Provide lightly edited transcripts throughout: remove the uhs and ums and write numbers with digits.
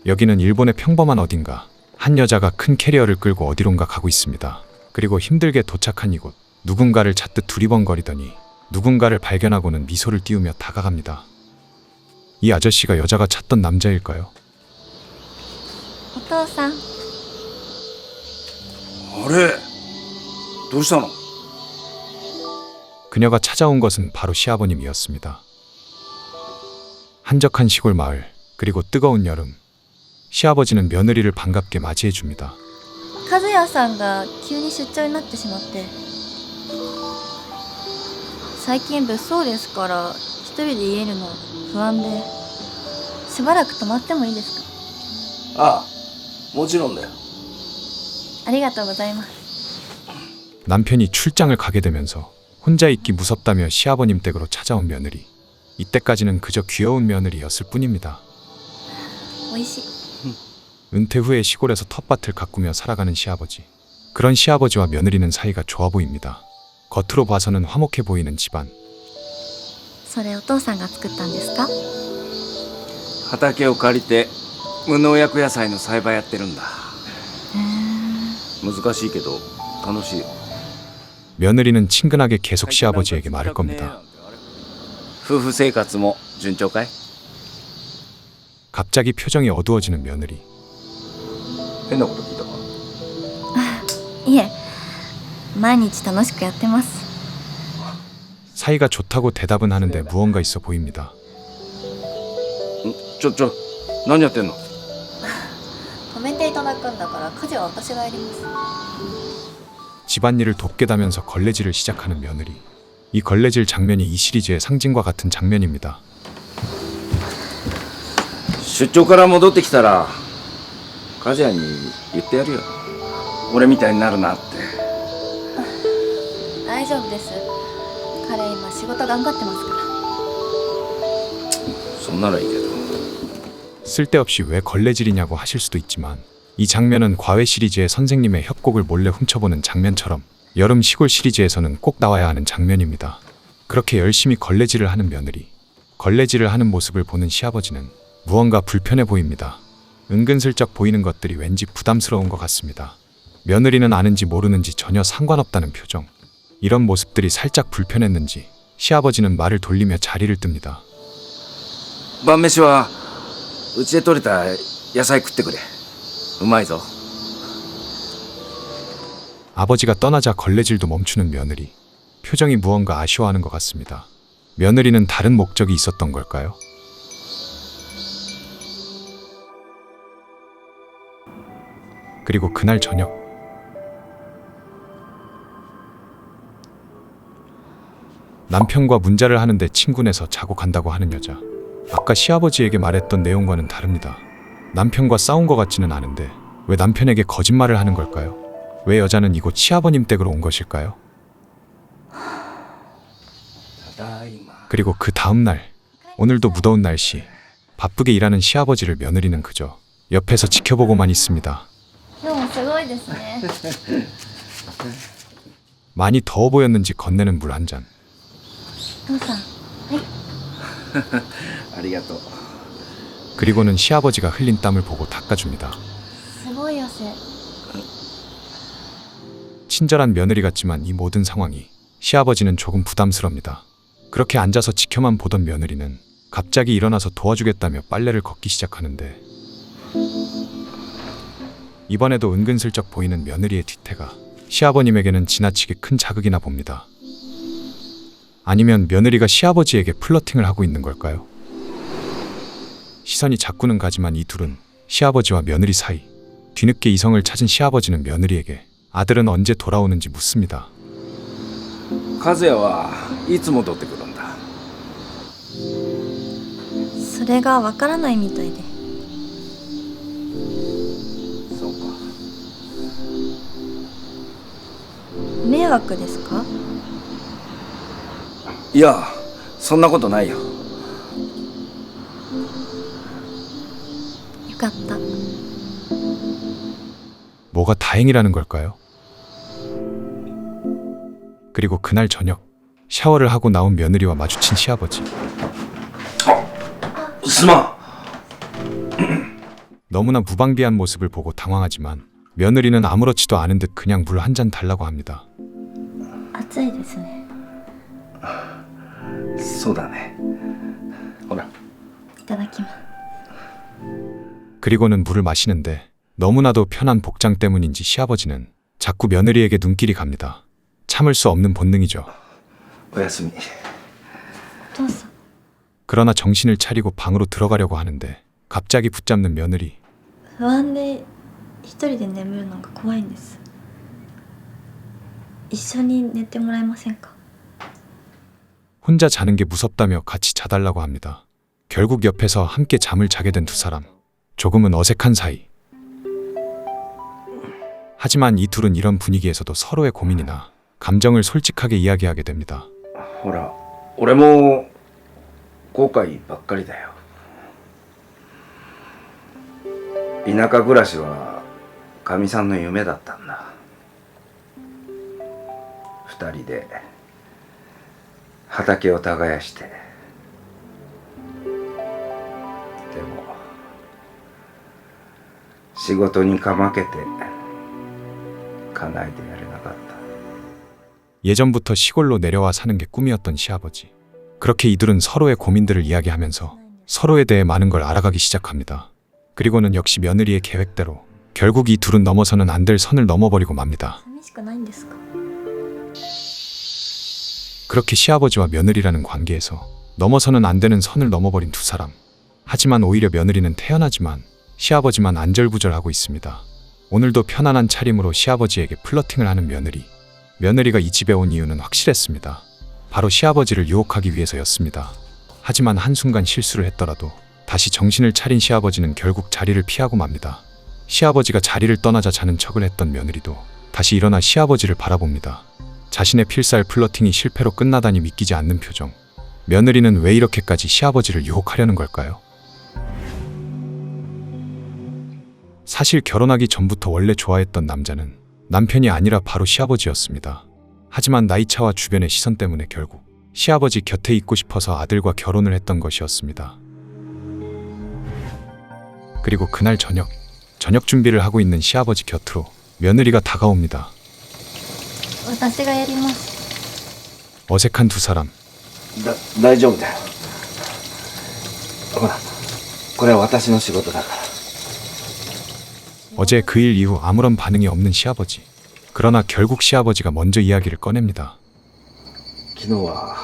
여기는 일본의 평범한 어딘가. 한 여자가 큰 캐리어를 끌고 어디론가 가고 있습니다. 그리고 힘들게 도착한 이곳. 누군가를 찾듯 두리번거리더니 누군가를 발견하고는 미소를 띄우며 다가갑니다. 이 아저씨가 여자가 찾던 남자일까요? お父さん、あれどうしたの？ 그녀가 찾아온 것은 바로 시아버님이었습니다. 한적한 시골 마을, 그리고 뜨거운 여름. 시아버지는 며느리를 반갑게 맞이해줍니다. 和也さんが急に出張になってしまって、最近物騒ですから一人で家いるの不安で、しばらく泊まってもいいですか？ああ、もちろんだよ。ありがとうございます。 남편이 출장을 가게 되면서 혼자 있기 무섭다며 시아버님 댁으로 찾아온 며느리. 이때까지는 그저 귀여운 며느리였을 뿐입니다. おいしい。 은퇴 후에 시골에서 텃밭을 가꾸며 살아가는 시아버지. 그런 시아버지와 며느리는 사이가 좋아 보입니다. 겉으로 봐서는 화목해 보이는 집안. それお父さんが作ったんですか？畑を借りて無農薬野菜の栽培やってるんだ。難しいけど楽しいよ。 며느리는 친근하게 계속 시아버지에게 말할 겁니다. 夫婦生活も順調かい？ 갑자기 표정이 어두워지는 며느리. 変なこと聞いたか？いえ、毎日楽しくやってます。 사이가 좋다고 대답은 하는데 무언가 있어 보입니다. 何やってんの？止めていただくんだから家事は私がやります。 집안일을 돕게다면서 걸레질을 시작하는 며느리. 이 걸레질 장면이 이 시리즈의 상징과 같은 장면입니다. 出張から戻ってきたら和也に言ってやるよ。俺みたいになるなって。大丈夫です。彼今仕事頑張ってますから。 そんならいいけど。 쓸데없이 왜 걸레질이냐고 하실 수도 있지만 이 장면은 과외 시리즈의 선생님의 협곡을 몰래 훔쳐보는 장면처럼 여름 시골 시리즈에서는 꼭 나와야 하는 장면입니다. 그렇게 열심히 걸레질을 하는 며느리. 걸레질을 하는 모습을 보는 시아버지는 무언가 불편해 보입니다. 은근슬쩍 보이는 것들이 왠지 부담스러운 것 같습니다. 며느리는 아는지 모르는지 전혀 상관없다는 표정. 이런 모습들이 살짝 불편했는지 시아버지는 말을 돌리며 자리를 뜹니다. 晩飯はうちで採れた野菜食ってくれ。うまいぞ。 아버지가 떠나자 걸레질도 멈추는 며느리. 표정이 무언가 아쉬워하는 것 같습니다. 며느리는 다른 목적이 있었던 걸까요? 그리고 그날 저녁. 남편과 문자를 하는데 친구네서 자고 간다고 하는 여자. 아까 시아버지에게 말했던 내용과는 다릅니다. 남편과 싸운 것 같지는 않은데 왜 남편에게 거짓말을 하는 걸까요? 왜 여자는 이곳 시아버님 댁으로 온 것일까요? 그리고 그 다음 날, 오늘도 무더운 날씨, 바쁘게 일하는 시아버지를 며느리는 그저 옆에서 지켜보고만 있습니다. 今日もすごいですね。 많이 더워 보였는지 건네는 물 한 잔. お父さん、はい。ありがとう。 그리고는 시아버지가 흘린 땀을 보고 닦아줍니다. すごい汗。 친절한 며느리 같지만 이 모든 상황이 시아버지는 조금 부담스럽니다. 그렇게 앉아서 지켜만 보던 며느리는 갑자기 일어나서 도와주겠다며 빨래를 걷기 시작하는데 이번에도 은근슬쩍 보이는 며느리의 뒤태가 시아버님에게는 지나치게 큰 자극이나 봅니다. 아니면 며느리가 시아버지에게 플러팅을 하고 있는 걸까요? 시선이 자꾸는 가지만 이 둘은 시아버지와 며느리 사이. 뒤늦게 이성을 찾은 시아버지는 며느리에게 아들은 언제 돌아오는지 묻습니다. 和也はいつ戻ってくるんだ？それがわからないみたいで。そうか。迷惑ですか？いや、そんなことないよ。よかった。 뭐가 다행이라는 걸까요? 그리고 그날 저녁 샤워를 하고 나온 며느리와 마주친 시아버지. すまん。 너무나 무방비한 모습을 보고 당황하지만 며느리는 아무렇지도 않은 듯 그냥 물 한 잔 달라고 합니다. 暑いですね。そうだね。ほら。いただきます。 그리고는 물을 마시는데 너무나도 편한 복장 때문인지 시아버지는 자꾸 며느리에게 눈길이 갑니다. 참을 수 없는 본능이죠. おやすみ。お父さん、 그러나 정신을 차리고 방으로 들어가려고 하는데 갑자기 붙잡는 며느리. 不安で一人で眠るのが怖いんです。一緒に寝てもらえませんか？ 혼자 자는 게 무섭다며 같이 자달라고 합니다. 결국 옆에서 함께 잠을 자게 된 두 사람. 조금은 어색한 사이. 하지만 이 둘은 이런 분위기에서도 서로의 고민이나 감정을 솔직하게 이야기하게 됩니다. ほら、俺も後悔ばっかりだよ。田舎暮らしはかみさんの夢だったんだ。二人で畑を耕して。でも仕事にかまけて叶えてやれなかった。 예전부터 시골로 내려와 사는 게 꿈이었던 시아버지. 그렇게 이들은 서로의 고민들을 이야기하면서 서로에 대해 많은 걸 알아가기 시작합니다. 그리고는 역시 며느리의 계획대로 결국 이 둘은 넘어서는 안 될 선을 넘어버리고 맙니다. 寂しくないんですか？ 그렇게 시아버지와 며느리라는 관계에서 넘어서는 안 되는 선을 넘어버린 두 사람. 하지만 오히려 며느리는 태연하지만 시아버지만 안절부절하고 있습니다. 오늘도 편안한 차림으로 시아버지에게 플러팅을 하는 며느리. 며느리가 이 집에 온 이유는 확실했습니다. 바로 시아버지를 유혹하기 위해서였습니다. 하지만 한순간 실수를 했더라도 다시 정신을 차린 시아버지는 결국 자리를 피하고 맙니다. 시아버지가 자리를 떠나자 자는 척을 했던 며느리도 다시 일어나 시아버지를 바라봅니다. 자신의 필살 플러팅이 실패로 끝나다니 믿기지 않는 표정. 며느리는 왜 이렇게까지 시아버지를 유혹하려는 걸까요? 사실 결혼하기 전부터 원래 좋아했던 남자는 남편이 아니라 바로 시아버지였습니다. 하지만 나이차와 주변의 시선 때문에 결국 시아버지 곁에 있고 싶어서 아들과 결혼을 했던 것이었습니다. 그리고 그날 저녁 준비를 하고 있는 시아버지 곁으로 며느리가 다가옵니다. 私がやります。 어색한 두 사람. 大丈夫だよ。ほら、これは私の仕事だから。 어제 그 일 이후 아무런 반응이 없는 시아버지. 그러나 결국 시아버지가 먼저 이야기를 꺼냅니다. 昨日は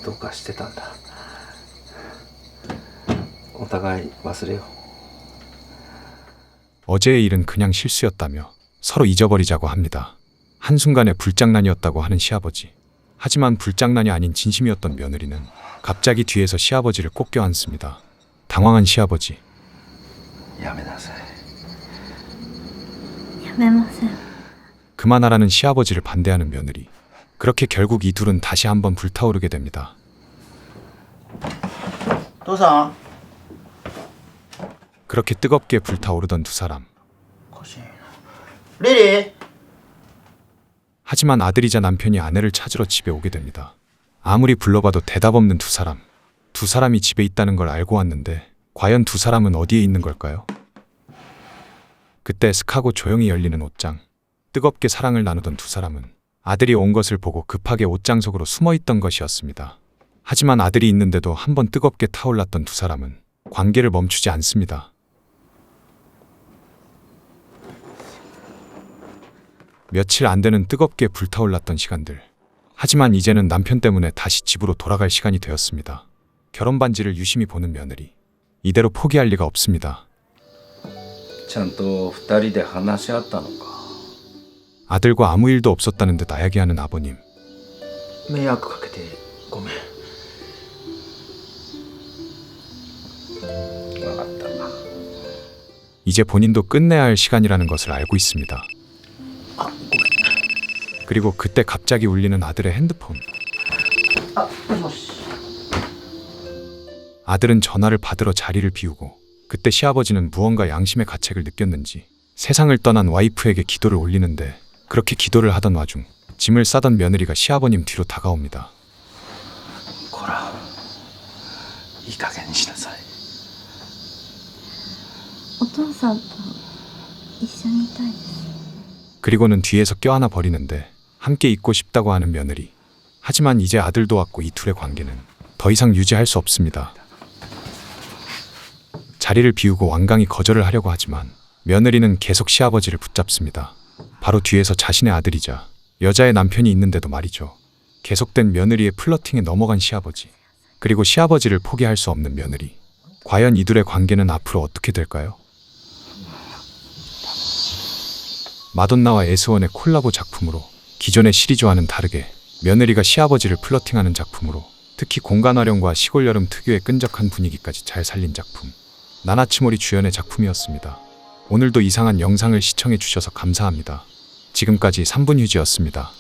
どうかしてたんだ。お互い忘れよう。 어제의 일은 그냥 실수였다며 서로 잊어버리자고 합니다. 한순간에 불장난이었다고 하는 시아버지. 하지만 불장난이 아닌 진심이었던 며느리는 갑자기 뒤에서 시아버지를 꼭 껴안습니다. 당황한 시아버지. やめなさい。やめません。 그만하라는 시아버지를 반대하는 며느리. 그렇게 결국 이 둘은 다시 한번 불타오르게 됩니다. 父さん 그렇게 뜨겁게 불타오르던 두 사람. おかしいな。リリー 하지만 아들이자 남편이 아내를 찾으러 집에 오게 됩니다. 아무리 불러봐도 대답 없는 두 사람. 두 사람이 집에 있다는 걸 알고 왔는데 과연 두 사람은 어디에 있는 걸까요? 그때 슥하고 조용히 열리는 옷장. 뜨겁게 사랑을 나누던 두 사람은 아들이 온 것을 보고 급하게 옷장 속으로 숨어있던 것이었습니다. 하지만 아들이 있는데도 한번 뜨겁게 타올랐던 두 사람은 관계를 멈추지 않습니다. 며칠 안 되는 뜨겁게 불타올랐던 시간들. 하지만 이제는 남편 때문에 다시 집으로 돌아갈 시간이 되었습니다. 결혼 반지를 유심히 보는 며느리. 이대로 포기할 리가 없습니다. ちゃんと二人で話し合ったのか。 아들과 아무 일도 없었다는 듯 아야기하는 아버님. 迷惑かけてごめん。分かった。 이제 본인도 끝내야 할 시간이라는 것을 알고 있습니다. あ、ごめん。 그리고 그때 갑자기 울리는 아들의 핸드폰. あ、もしもし。 아들은 전화를 받으러 자리를 비우고 그때 시아버지는 무언가 양심의 가책을 느꼈는지 세상을 떠난 와이프에게 기도를 올리는데 그렇게 기도를 하던 와중 짐을 싸던 며느리가 시아버님 뒤로 다가옵니다. こら、いい加減にしなさい。お父さんと一緒にいたいです。 그리고는 뒤에서 껴안아 버리는데 함께 있고 싶다고 하는 며느리. 하지만 이제 아들도 왔고 이 둘의 관계는 더 이상 유지할 수 없습니다. 자리를 비우고 완강히 거절을 하려고 하지만 며느리는 계속 시아버지를 붙잡습니다. 바로 뒤에서 자신의 아들이자 여자의 남편이 있는데도 말이죠. 계속된 며느리의 플러팅에 넘어간 시아버지. 그리고 시아버지를 포기할 수 없는 며느리. 과연 이둘의 관계는 앞으로 어떻게 될까요? 마돈나와 S1의 콜라보 작품으로 기존의 시리즈와는 다르게 며느리가 시아버지를 플러팅하는 작품으로 특히 공간 활용과 시골 여름 특유의 끈적한 분위기까지 잘 살린 작품. 나나츠모리 주연의 작품이었습니다. 오늘도 이상한 영상을 시청해 주셔서 감사합니다. 지금까지 3분 휴지였습니다.